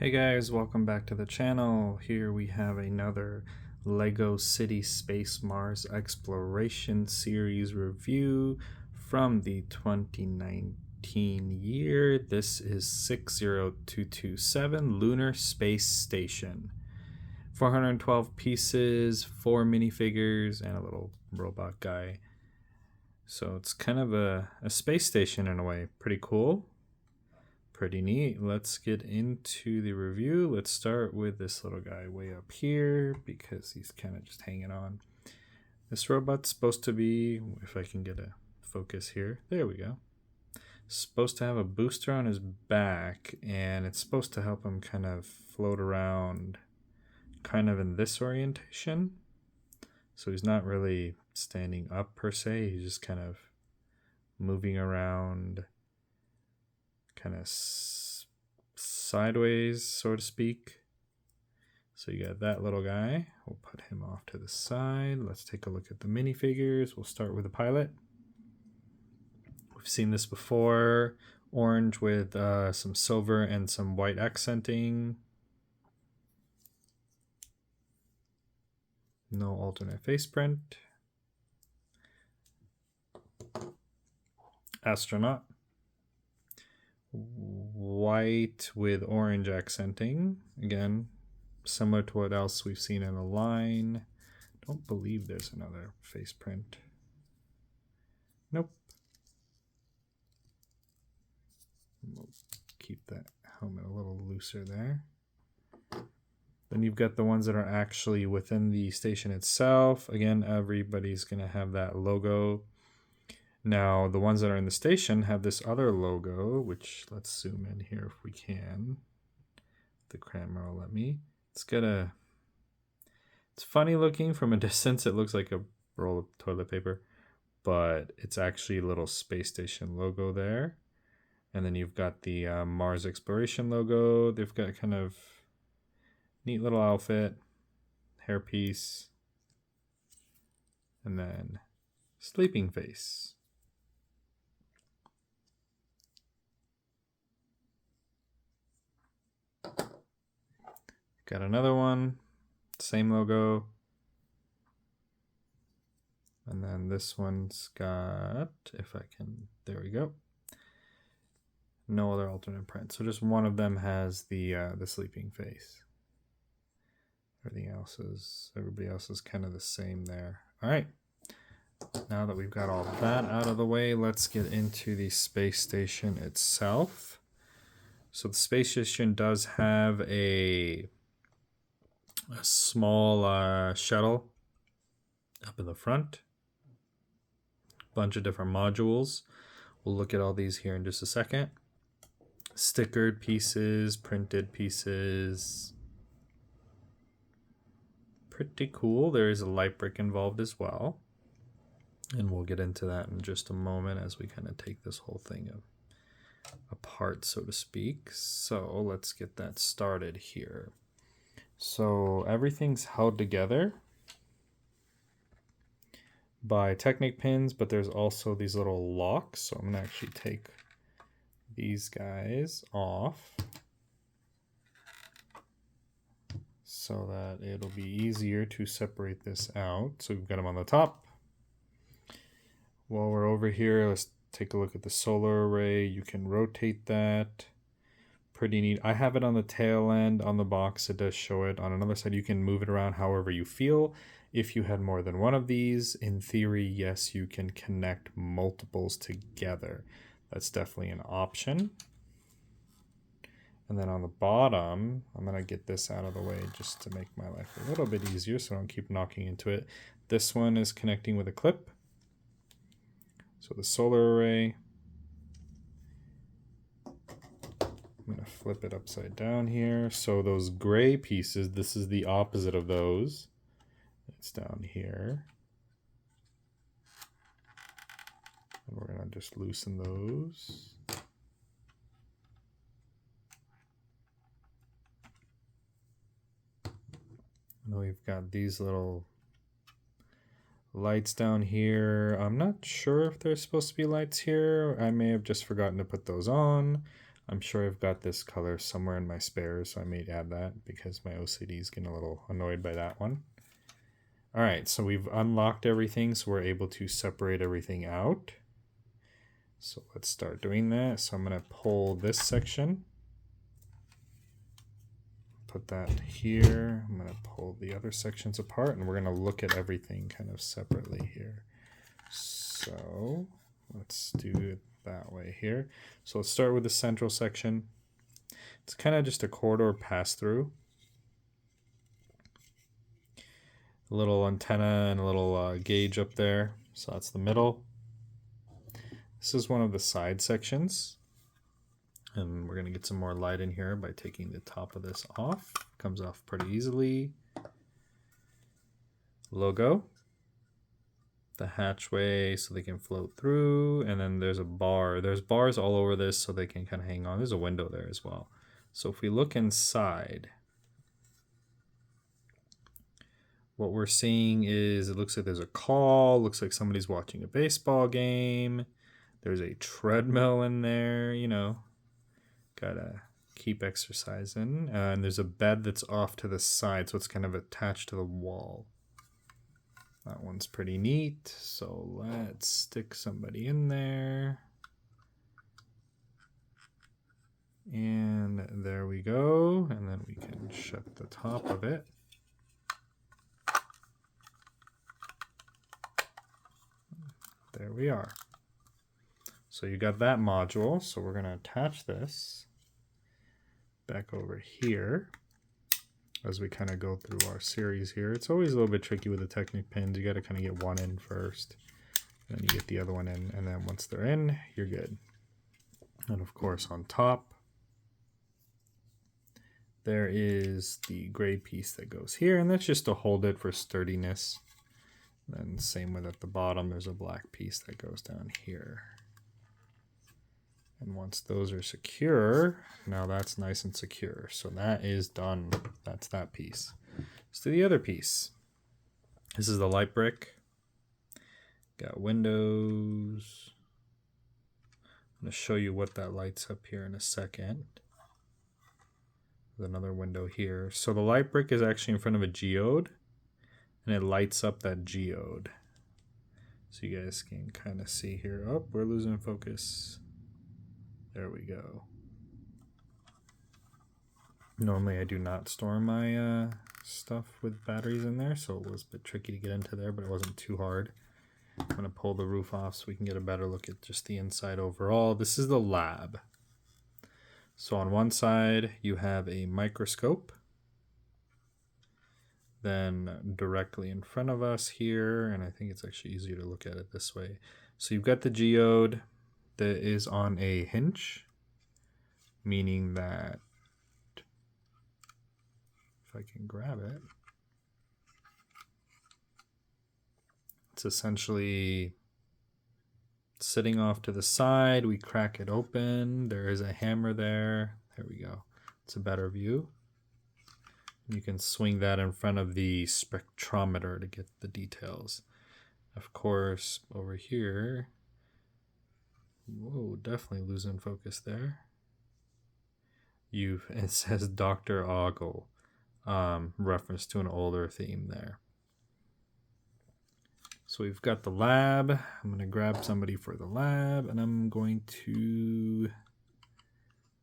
Hey guys, welcome back to the channel. Here we have another LEGO City Space Mars Exploration Series review from the 2019 year. This is 60227 Lunar Space Station. 412 pieces, 4 minifigures, and a little robot guy. So it's kind of a space station in a way. Pretty cool. Pretty neat. Let's get into the review. Let's start with this little guy way up here because he's kind of just hanging on. This robot's supposed to be, if I can get a focus here, there we go. Supposed to have a booster on his back, and it's supposed to help him kind of float around kind of in this orientation. So he's not really standing up per se, he's just kind of moving around kind of sideways, so to speak. So you got that little guy. We'll put him off to the side. Let's take a look at the minifigures. We'll start with the pilot. We've seen this before. Orange with some silver and some white accenting. No alternate face print. Astronaut. White with orange accenting. Again, similar to what else we've seen in a line. Don't believe there's another face print. Nope. We'll keep that helmet a little looser there. Then you've got the ones that are actually within the station itself. Again, everybody's going to have that logo. Now, the ones that are in the station have this other logo, which let's zoom in here if we can. The camera will let me. It's funny looking from a distance. It looks like a roll of toilet paper, but it's actually a little space station logo there. And then you've got the Mars exploration logo. They've got kind of neat little outfit, hairpiece, and then sleeping face. Got another one, same logo. And then this one's got, if I can, there we go. No other alternate print. So just one of them has the sleeping face. Everybody else is kind of the same there. All right. Now that we've got all that out of the way, let's get into the space station itself. So the space station does have a small shuttle up in the front. Bunch of different modules. We'll look at all these here in just a second. Stickered pieces, printed pieces. Pretty cool. There is a light brick involved as well. And we'll get into that in just a moment as we kind of take this whole thing apart, so to speak. So let's get that started here. So everything's held together by Technic pins, but there's also these little locks. So I'm going to actually take these guys off so that it'll be easier to separate this out. So we've got them on the top. While we're over here, let's take a look at the solar array. You can rotate that. Pretty neat. I have it on the tail end on the box. It does show it. On another side, you can move it around however you feel. If you had more than one of these, in theory, yes, you can connect multiples together. That's definitely an option. And then on the bottom, I'm going to get this out of the way just to make my life a little bit easier so I don't keep knocking into it. This one is connecting with a clip. So the solar array. I'm going to flip it upside down here. So those gray pieces, this is the opposite of those. It's down here. And we're going to just loosen those. And we've got these little lights down here. I'm not sure if there's supposed to be lights here. I may have just forgotten to put those on. I'm sure I've got this color somewhere in my spares, so I may add that because my OCD is getting a little annoyed by that one. All right, so we've unlocked everything, so we're able to separate everything out. So let's start doing that. So I'm going to pull this section, put that here. I'm going to pull the other sections apart, and we're going to look at everything kind of separately here. So let's do it that way here. So let's start with the central section. It's kind of just a corridor pass through. A little antenna and a little gauge up there. So that's the middle. This is one of the side sections. And we're going to get some more light in here by taking the top of this off. Comes off pretty easily. Logo. The hatchway so they can float through. And then there's a bar. There's bars all over this so they can kind of hang on. There's a window there as well. So if we look inside, what we're seeing is it looks like there's a call. Looks like somebody's watching a baseball game. There's a treadmill in there, you know. Gotta keep exercising. And there's a bed that's off to the side, so it's kind of attached to the wall. That one's pretty neat. So let's stick somebody in there. And there we go. And then we can shut the top of it. There we are. So you got that module. So we're going to attach this back over here as we kind of go through our series here. It's always a little bit tricky with the Technic pins. You got to kind of get one in first, and then you get the other one in, and then once they're in, you're good. And of course on top, there is the gray piece that goes here, and that's just to hold it for sturdiness. And then same with at the bottom, there's a black piece that goes down here. And once those are secure, now that's nice and secure. So that is done. That's that piece. Let's do the other piece. This is the light brick. Got windows. I'm going to show you what that lights up here in a second. There's another window here. So the light brick is actually in front of a geode, and it lights up that geode. So you guys can kind of see here. Oh, we're losing focus. There we go. Normally I do not store my stuff with batteries in there, so it was a bit tricky to get into there, but it wasn't too hard. I'm going to pull the roof off so we can get a better look at just the inside overall. This is the lab. So on one side you have a microscope. Then directly in front of us here, and I think it's actually easier to look at it this way. So you've got the geode that is on a hinge, meaning that if I can grab it, it's essentially sitting off to the side. We crack it open. There is a hammer there. There we go. It's a better view. You can swing that in front of the spectrometer to get the details. Of course, over here, whoa, definitely losing focus there. It says Dr. Ogle, reference to an older theme there. So we've got the lab. I'm going to grab somebody for the lab, and I'm going to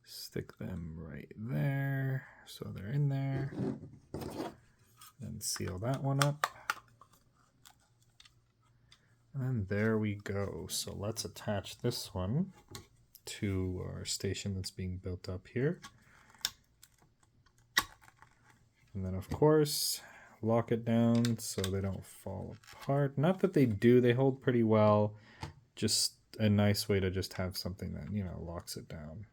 stick them right there. So they're in there. Then seal that one up. And there we go. So let's attach this one to our station that's being built up here. And then of course, lock it down so they don't fall apart. Not that they do, they hold pretty well. Just a nice way to just have something that, you know, locks it down.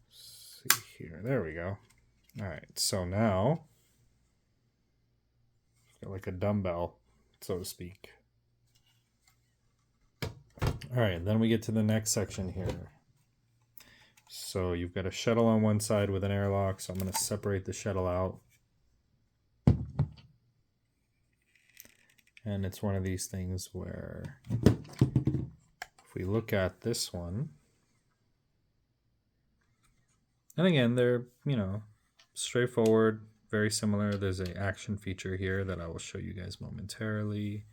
Let's see here, there we go. All right, so now, like a dumbbell, so to speak. All right, then we get to the next section here. So you've got a shuttle on one side with an airlock, so I'm going to separate the shuttle out. And it's one of these things where if we look at this one, And again, they're, straightforward, very similar. There's an action feature here that I will show you guys momentarily.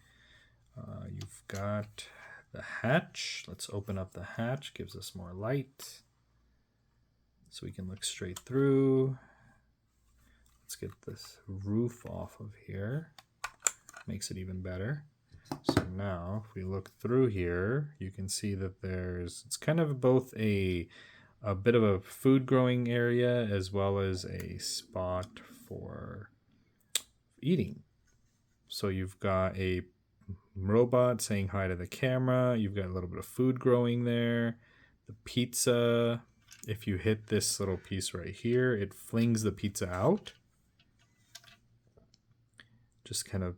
You've got the hatch. Let's open up the hatch. Gives us more light, so we can look straight through. Let's get this roof off of here. Makes it even better. So now, if we look through here, you can see that it's kind of both a bit of a food growing area as well as a spot for eating. So you've got a robot saying hi to the camera. You've got a little bit of food growing there. The pizza, if you hit this little piece right here, it flings the pizza out. Just kind of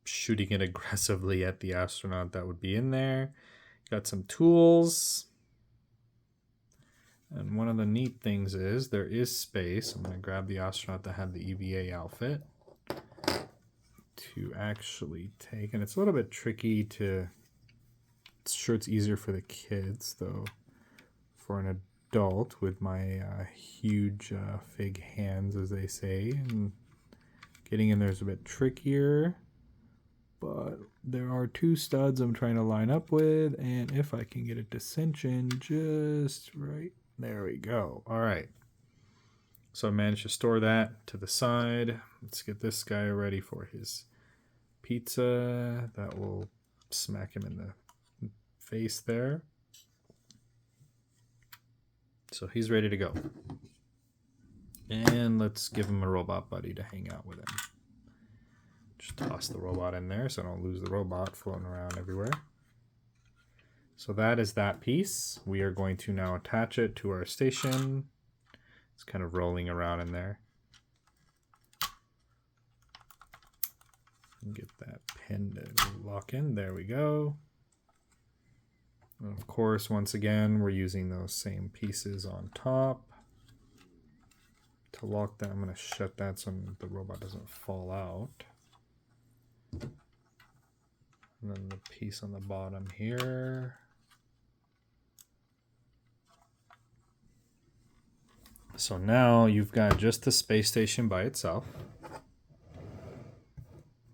shooting it aggressively at the astronaut that would be in there. Got some tools. And one of the neat things is there is space. I'm going to grab the astronaut that had the EVA outfit to actually take. And it's a little bit tricky to... It's sure it's easier for the kids, though. For an adult with my huge fig hands, as they say. And getting in there is a bit trickier. But there are two studs I'm trying to line up with. And if I can get it to cinch in just right... There we go. All right. So I managed to store that to the side. Let's get this guy ready for his pizza. That will smack him in the face there. So he's ready to go. And let's give him a robot buddy to hang out with him. Just toss the robot in there so I don't lose the robot floating around everywhere. So that is that piece. We are going to now attach it to our station. It's kind of rolling around in there. Get that pin to lock in. There we go. And of course, once again, we're using those same pieces on top. To lock that, I'm going to shut that so the robot doesn't fall out. And then the piece on the bottom here. So now you've got just the space station by itself.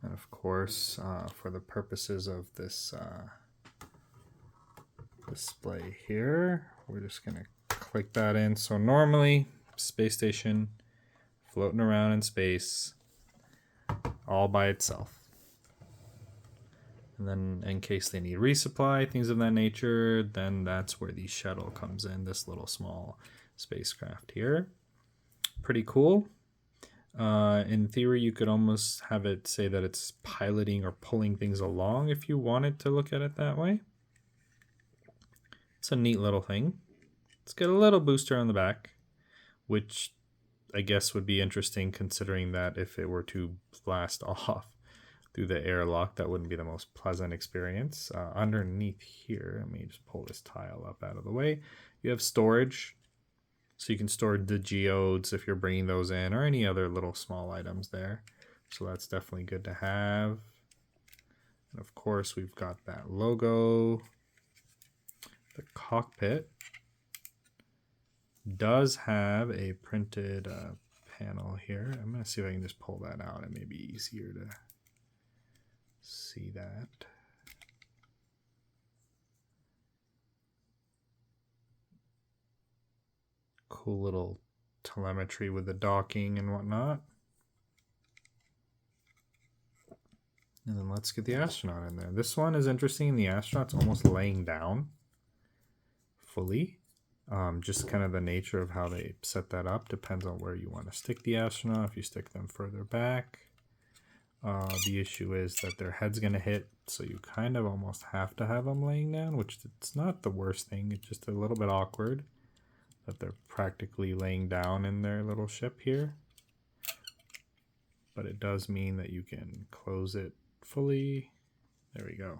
And of course, for the purposes of this display here, we're just going to click that in. So normally, space station floating around in space all by itself. And then in case they need resupply, things of that nature, then that's where the shuttle comes in, this little small spacecraft here. Pretty cool. In theory, you could almost have it say that it's piloting or pulling things along if you wanted to look at it that way. It's a neat little thing. Let's get a little booster on the back, which I guess would be interesting considering that if it were to blast off through the airlock, that wouldn't be the most pleasant experience. Underneath here, let me just pull this tile up out of the way. You have storage. So you can store the geodes if you're bringing those in or any other little small items there. So that's definitely good to have. And of course, we've got that logo. The cockpit does have a printed panel here. I'm going to see if I can just pull that out. It may be easier to see that. Cool little telemetry with the docking and whatnot. And then let's get the astronaut in there. This one is interesting. The astronaut's almost laying down fully. Just kind of the nature of how they set that up depends on where you want to stick the astronaut. If you stick them further back, the issue is that their head's going to hit, so you kind of almost have to have them laying down, which it's not the worst thing. It's just a little bit awkward that they're practically laying down in their little ship here. But it does mean that you can close it fully. There we go.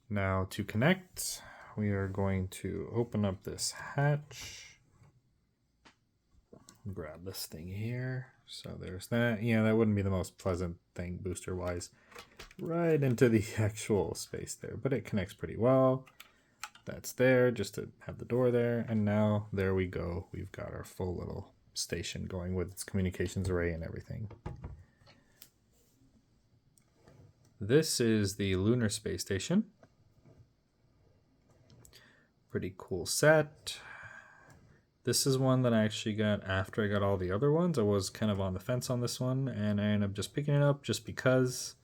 Now to connect, we are going to open up this hatch. Grab this thing here. So there's that. Yeah, that wouldn't be the most pleasant thing booster-wise. Right into the actual space there, but it connects pretty well. that's there just to have the door there. And now there we go. We've got our full little station going with its communications array and everything. This is the Lunar space station. Pretty cool set. This is one that I actually got after I got all the other ones. I was kind of on the fence on this one, and I ended up just picking it up just because.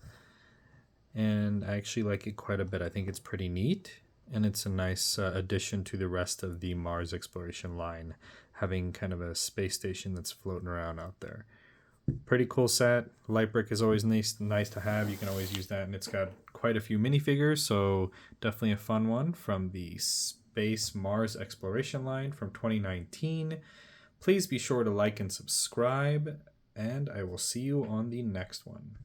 And I actually like it quite a bit. I think it's pretty neat, and it's a nice addition to the rest of the Mars exploration line, having kind of a space station that's floating around out there. Pretty cool set. Light brick is always nice to have. You can always use that, and it's got quite a few minifigures, so definitely a fun one from the Space Mars exploration line from 2019. Please be sure to like and subscribe, and I will see you on the next one.